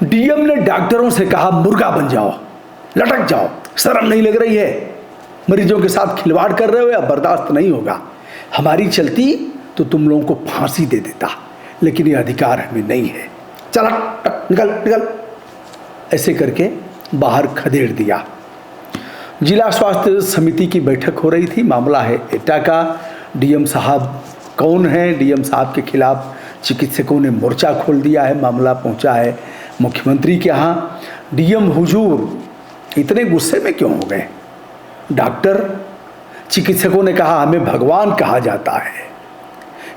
DM ने डॉक्टरों से कहा मुर्गा बन जाओ, लटक जाओ, शर्म नहीं लग रही है? मरीजों के साथ खिलवाड़ कर रहे हो या बर्दाश्त नहीं होगा? हमारी चलती तो तुम लोगों को फांसी दे देता, लेकिन ये अधिकार हमें नहीं है। चला निकल निकल, ऐसे करके बाहर खदेड़ दिया। जिला स्वास्थ्य समिति की बैठक हो रही थी। मामला है एटा का। डीएम साहब कौन है? डीएम साहब के खिलाफ चिकित्सकों ने मोर्चा खोल दिया है। मामला पहुंचा है मुख्यमंत्री के यहाँ। डीएम हुजूर इतने गुस्से में क्यों हो गए? डॉक्टर चिकित्सकों ने कहा हमें भगवान कहा जाता है।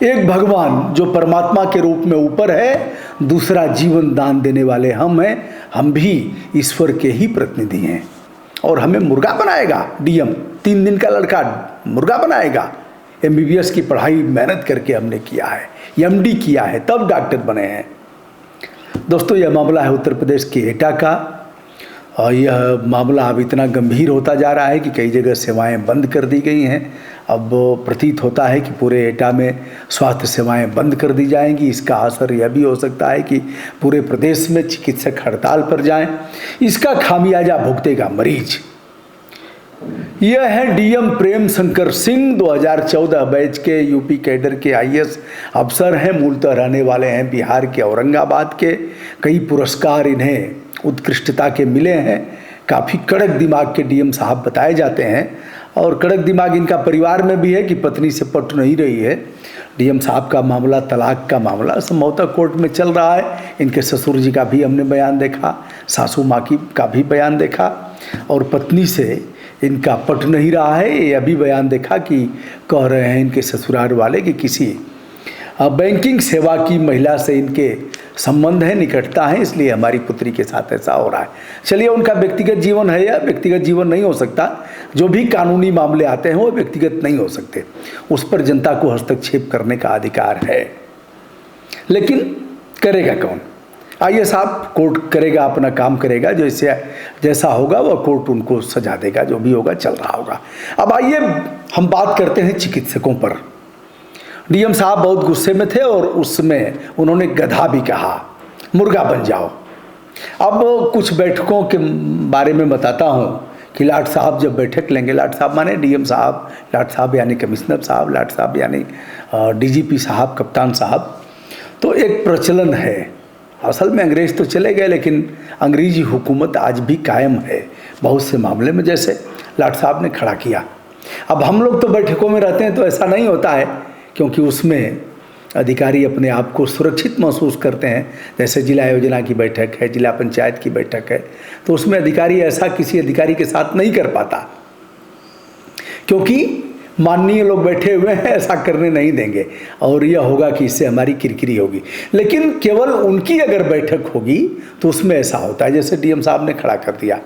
एक भगवान जो परमात्मा के रूप में ऊपर है, दूसरा जीवन दान देने वाले हम हैं। हम भी ईश्वर के ही प्रतिनिधि हैं और हमें मुर्गा बनाएगा डीएम? 3 दिन का लड़का मुर्गा बनाएगा? एमबीबीएस की पढ़ाई मेहनत करके हमने किया है, एमडी किया है, तब डॉक्टर बने हैं। दोस्तों, यह मामला है उत्तर प्रदेश के एटा का और यह मामला अब इतना गंभीर होता जा रहा है कि कई जगह सेवाएं बंद कर दी गई हैं। अब प्रतीत होता है कि पूरे एटा में स्वास्थ्य सेवाएं बंद कर दी जाएंगी। इसका असर यह भी हो सकता है कि पूरे प्रदेश में चिकित्सक हड़ताल पर जाएं। इसका खामियाजा भुगतेगा मरीज। यह है डीएम प्रेम शंकर सिंह, 2014 बैच के यूपी कैडर के आईएएस अफसर हैं। मूलतः रहने वाले हैं बिहार के औरंगाबाद के। कई पुरस्कार इन्हें उत्कृष्टता के मिले हैं। काफ़ी कड़क दिमाग के डीएम साहब बताए जाते हैं और कड़क दिमाग इनका परिवार में भी है कि पत्नी से पट नहीं रही है। डीएम साहब का मामला तलाक का मामला संभवतः कोर्ट में चल रहा है। इनके ससुर जी का भी हमने बयान देखा, सासू माँ की का भी बयान देखा और पत्नी से इनका पट नहीं रहा है। ये अभी बयान देखा कि कह रहे हैं इनके ससुराल वाले कि किसी बैंकिंग सेवा की महिला से इनके संबंध है, निकटता है, इसलिए हमारी पुत्री के साथ ऐसा हो रहा है। चलिए, उनका व्यक्तिगत जीवन है या व्यक्तिगत जीवन नहीं हो सकता। जो भी कानूनी मामले आते हैं वो व्यक्तिगत नहीं हो सकते, उस पर जनता को हस्तक्षेप करने का अधिकार है। लेकिन करेगा कौन? आइए साहब, कोर्ट करेगा, अपना काम करेगा। जैसा होगा वह कोर्ट उनको सजा देगा, जो भी होगा चल रहा होगा। अब आइए हम बात करते हैं चिकित्सकों पर। डीएम साहब बहुत गुस्से में थे और उसमें उन्होंने गधा भी कहा, मुर्गा बन जाओ। अब कुछ बैठकों के बारे में बताता हूँ कि लाट साहब जब बैठक लेंगे, लाट साहब माने डीएम साहब, लाट साहब यानी कमिश्नर साहब, लाट साहब यानी डीजीपी साहब, कप्तान साहब, तो एक प्रचलन है। असल में अंग्रेज तो चले गए, लेकिन अंग्रेजी हुकूमत आज भी कायम है बहुत से मामले में, जैसे लाट साहब ने खड़ा किया। अब हम लोग तो बैठकों में रहते हैं तो ऐसा नहीं होता है, क्योंकि उसमें अधिकारी अपने आप को सुरक्षित महसूस करते हैं। जैसे जिला योजना की बैठक है, जिला पंचायत की बैठक है, तो उसमें अधिकारी ऐसा किसी अधिकारी के साथ नहीं कर पाता, क्योंकि माननीय लोग बैठे हुए हैं, ऐसा करने नहीं देंगे और यह होगा कि इससे हमारी किरकिरी होगी। लेकिन केवल उनकी अगर बैठक होगी तो उसमें ऐसा होता है। जैसे डीएम साहब ने खड़ा कर दिया,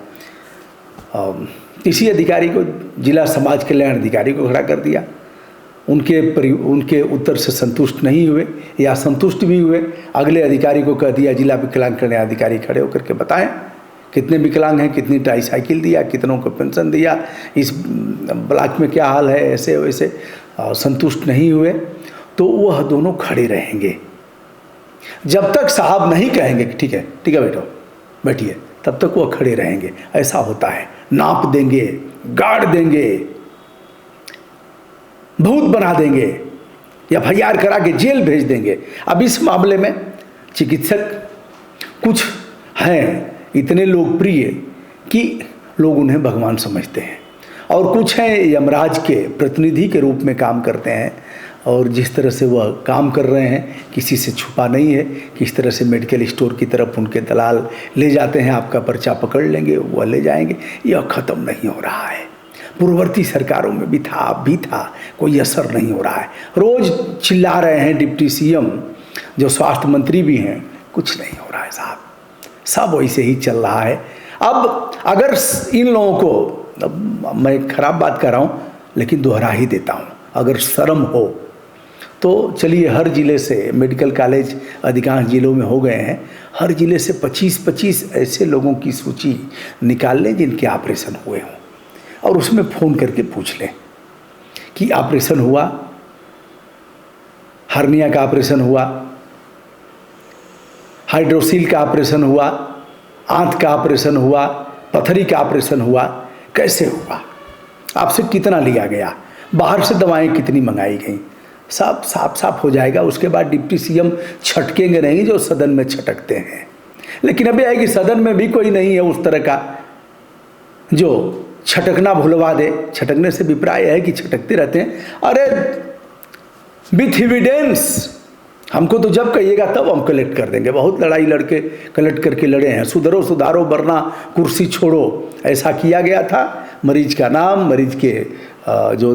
किसी अधिकारी को, जिला समाज कल्याण अधिकारी को खड़ा कर दिया। उनके उत्तर से संतुष्ट नहीं हुए या संतुष्ट भी हुए, अगले अधिकारी को कह दिया, जिला विकलांग कल्याण अधिकारी खड़े होकर के बताएं कितने विकलांग हैं, कितनी ट्राईसाइकिल दिया, कितनों को पेंशन दिया, इस ब्लॉक में क्या हाल है, ऐसे वैसे। संतुष्ट नहीं हुए तो वह दोनों खड़े रहेंगे जब तक साहब नहीं कहेंगे कि ठीक है बैठो, बैठिए, तब तक वह खड़े रहेंगे। ऐसा होता है। नाप देंगे, गाड़ देंगे, भूत बना देंगे, एफआईआर करा के जेल भेज देंगे। अब इस मामले में चिकित्सक कुछ हैं इतने लोकप्रिय कि लोग उन्हें भगवान समझते हैं, और कुछ हैं यमराज के प्रतिनिधि के रूप में काम करते हैं। और जिस तरह से वह काम कर रहे हैं, किसी से छुपा नहीं है। किस तरह से मेडिकल स्टोर की तरफ उनके दलाल ले जाते हैं, आपका पर्चा पकड़ लेंगे, वह ले जाएंगे, यह ख़त्म नहीं हो रहा है। पूर्ववर्ती सरकारों में भी था, अब भी था, कोई असर नहीं हो रहा है। रोज़ चिल्ला रहे हैं डिप्टी सीएम, जो स्वास्थ्य मंत्री भी हैं, कुछ नहीं हो रहा है साहब, सब वैसे ही चल रहा है। अब अगर इन लोगों को, अब मैं खराब बात कर रहा हूँ लेकिन दोहरा ही देता हूँ, अगर शर्म हो तो चलिए, हर ज़िले से मेडिकल कॉलेज अधिकांश ज़िलों में हो गए हैं, हर ज़िले से 25-25 ऐसे लोगों की सूची निकाल लें जिनके ऑपरेशन हुए हों, और उसमें फ़ोन करके पूछ लें कि ऑपरेशन हुआ, हर्निया का ऑपरेशन हुआ, हाइड्रोसील का ऑपरेशन हुआ, आंत का ऑपरेशन हुआ, पथरी का ऑपरेशन हुआ, कैसे हुआ, आपसे कितना लिया गया, बाहर से दवाएं कितनी मंगाई गई, सब साफ साफ हो जाएगा। उसके बाद डिप्टी सीएम छटकेंगे नहीं जो सदन में छटकते हैं। लेकिन अभी है कि सदन में भी कोई नहीं है उस तरह का जो छटकना भुलवा दे। छटकने से विप्राय है कि छटकते रहते हैं। अरे विथ एविडेंस, हमको तो जब कहिएगा तब हम कलेक्ट कर देंगे। बहुत लड़ाई लड़के कलेक्ट करके लड़े हैं। सुधरो सुधारो वरना कुर्सी छोड़ो, ऐसा किया गया था। मरीज का नाम, मरीज के जो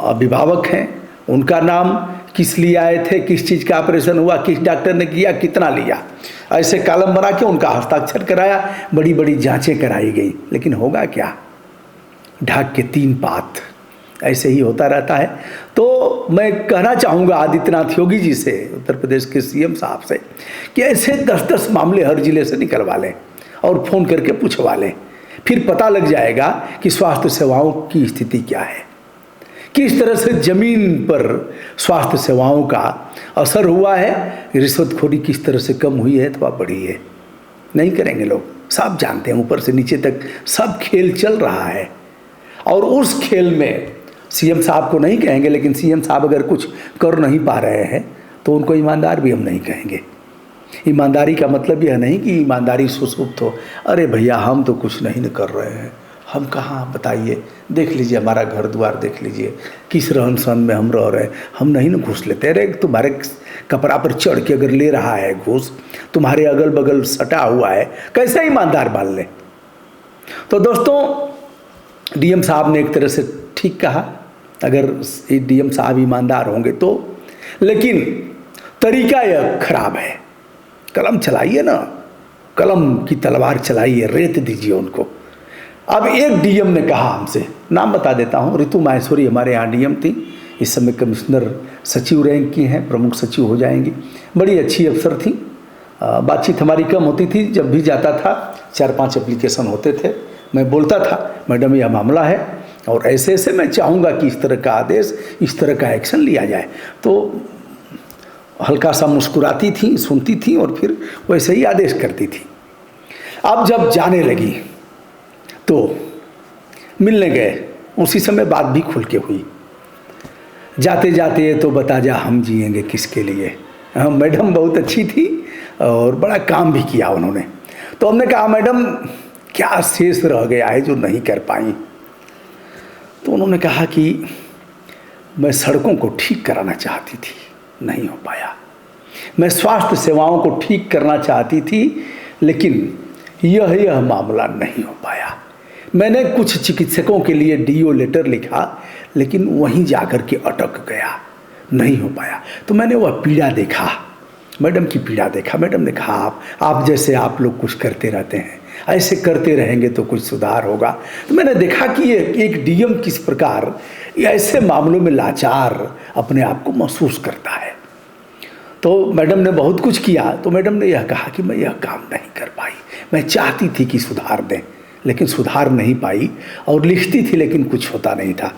अभिभावक हैं उनका नाम, किस लिए आए थे, किस चीज़ का ऑपरेशन हुआ, किस डॉक्टर ने किया, कितना लिया, ऐसे कॉलम बना के उनका हस्ताक्षर कराया, बड़ी बड़ी जांचें कराई गई। लेकिन होगा क्या, ढाक के 3 पात, ऐसे ही होता रहता है। तो मैं कहना चाहूँगा आदित्यनाथ योगी जी से, उत्तर प्रदेश के सीएम साहब से, कि ऐसे 10-10 मामले हर जिले से निकलवा लें और फ़ोन करके पूछवा लें। फिर पता लग जाएगा कि स्वास्थ्य सेवाओं की स्थिति क्या है, किस तरह से ज़मीन पर स्वास्थ्य सेवाओं का असर हुआ है, रिश्वतखोरी किस तरह से कम हुई है अथवा बढ़ी है। नहीं करेंगे लोग, सब जानते हैं, ऊपर से नीचे तक सब खेल चल रहा है। और उस खेल में सीएम साहब को नहीं कहेंगे, लेकिन सीएम साहब अगर कुछ कर नहीं पा रहे हैं तो उनको ईमानदार भी हम नहीं कहेंगे। ईमानदारी का मतलब यह नहीं कि ईमानदारी सुसुप्त हो। अरे भैया हम तो कुछ नहीं न कर रहे हैं, हम कहाँ, बताइए, देख लीजिए हमारा घर द्वार देख लीजिए, किस रहन सहन में हम रह रहे हैं, हम नहीं न घूस लेते। अरे तुम्हारे कपड़ा पर चढ़ के अगर ले रहा है घूस, तुम्हारे अगल बगल सटा हुआ है, कैसे ईमानदार मान ले। तो दोस्तों डीएम साहब ने एक तरह से ठीक कहा, अगर डीएम साहब ईमानदार होंगे तो। लेकिन तरीका यह खराब है। कलम चलाइए ना, कलम की तलवार चलाइए, रेत दीजिए उनको। अब एक डीएम ने कहा हमसे, नाम बता देता हूँ, ऋतु माहेश्वरी हमारे यहाँ डीएम थी, इस समय कमिश्नर सचिव रैंक की हैं, प्रमुख सचिव हो जाएंगी। बड़ी अच्छी अफसर थी, बातचीत हमारी कम होती थी, जब भी जाता था 4-5 एप्लीकेशन होते थे, मैं बोलता था मैडम यह मामला है और ऐसे ऐसे मैं चाहूँगा कि इस तरह का आदेश, इस तरह का एक्शन लिया जाए। तो हल्का सा मुस्कुराती थी, सुनती थी और फिर वैसे ही आदेश करती थी। अब जब जाने लगी तो मिलने गए, उसी समय बात भी खुल के हुई। जाते जाते तो बता जा हम जिएंगे किसके लिए। मैडम बहुत अच्छी थी और बड़ा काम भी किया उन्होंने। तो हमने कहा मैडम क्या शेष रह गया है जो नहीं कर पाई। तो उन्होंने कहा कि मैं सड़कों को ठीक कराना चाहती थी, नहीं हो पाया। मैं स्वास्थ्य सेवाओं को ठीक करना चाहती थी, लेकिन यह मामला नहीं हो पाया। मैंने कुछ चिकित्सकों के लिए डीओ लेटर लिखा, लेकिन वहीं जाकर के अटक गया, नहीं हो पाया। तो मैंने वह पीड़ा देखा, मैडम की पीड़ा देखा। मैडम ने कहा आप जैसे आप लोग कुछ करते रहते हैं, ऐसे करते रहेंगे तो कुछ सुधार होगा। तो मैंने देखा कि ये एक डीएम किस प्रकार ऐसे मामलों में लाचार अपने आप को महसूस करता है। तो मैडम ने बहुत कुछ किया। तो मैडम ने यह कहा कि मैं यह काम नहीं कर पाई, मैं चाहती थी कि सुधार दें, लेकिन सुधार नहीं पाई, और लिखती थी लेकिन कुछ होता नहीं था।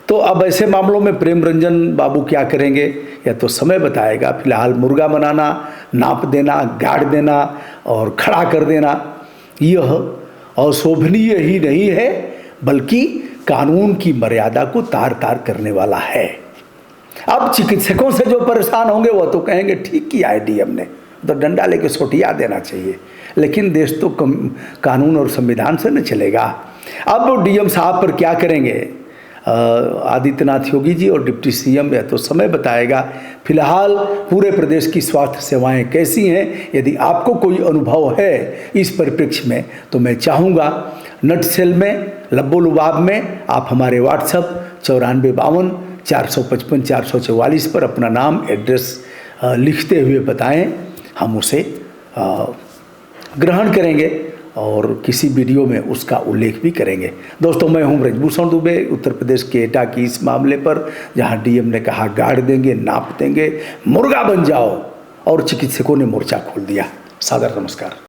तो अब ऐसे मामलों में प्रेम रंजन बाबू क्या करेंगे, या तो समय बताएगा। फिलहाल मुर्गा बनाना, नाप देना, गाड़ देना और खड़ा कर देना यह अशोभनीय ही नहीं है, बल्कि कानून की मर्यादा को तार तार करने वाला है। अब चिकित्सकों से जो परेशान होंगे वो तो कहेंगे ठीक किया है डीएम ने, तो डंडा लेके सोटिया देना चाहिए। लेकिन देश तो कानून और संविधान से न चलेगा। अब डीएम साहब पर क्या करेंगे आदित्यनाथ योगी जी और डिप्टी सीएम, या तो समय बताएगा। फिलहाल पूरे प्रदेश की स्वास्थ्य सेवाएं कैसी हैं, यदि आपको कोई अनुभव है इस परिप्रेक्ष्य में, तो मैं चाहूँगा नटसेल में, लब्बो लुबाब में आप हमारे व्हाट्सएप 9452 455 444 पर अपना नाम, एड्रेस लिखते हुए बताएं। हम उसे ग्रहण करेंगे और किसी वीडियो में उसका उल्लेख भी करेंगे। दोस्तों मैं हूं ब्रजभूषण दुबे, उत्तर प्रदेश के एटा की इस मामले पर, जहां डीएम ने कहा गाड़ देंगे, नाप देंगे, मुर्गा बन जाओ, और चिकित्सकों ने मोर्चा खोल दिया। सादर नमस्कार।